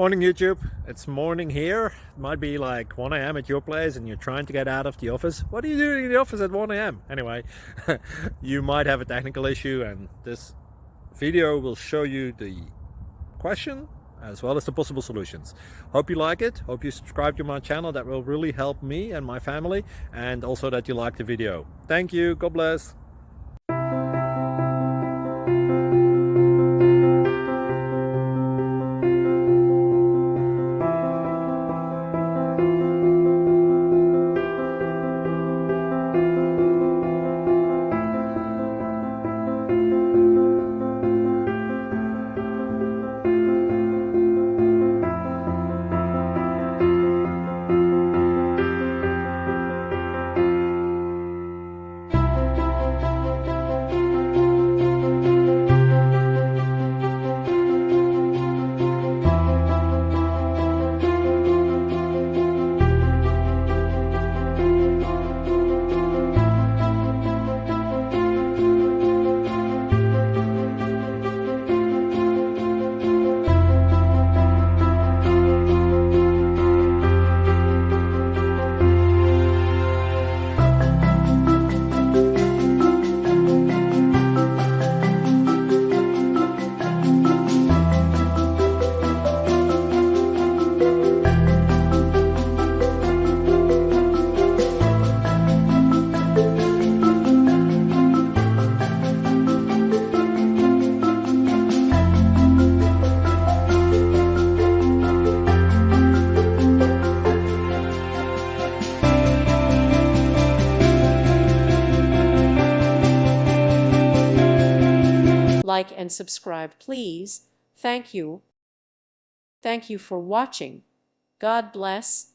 Morning YouTube, it's morning here. It might be like 1 a.m. at your place and you're trying to get out of the office. What are you doing in the office at 1 a.m.? Anyway, you might have a technical issue and this video will show you the question as well as the possible solutions. Hope you like it, hope you subscribe to my channel. That will really help me and my family, and also that you like the video. Thank you, God bless. Like and subscribe, please. Thank you. Thank you for watching. God bless.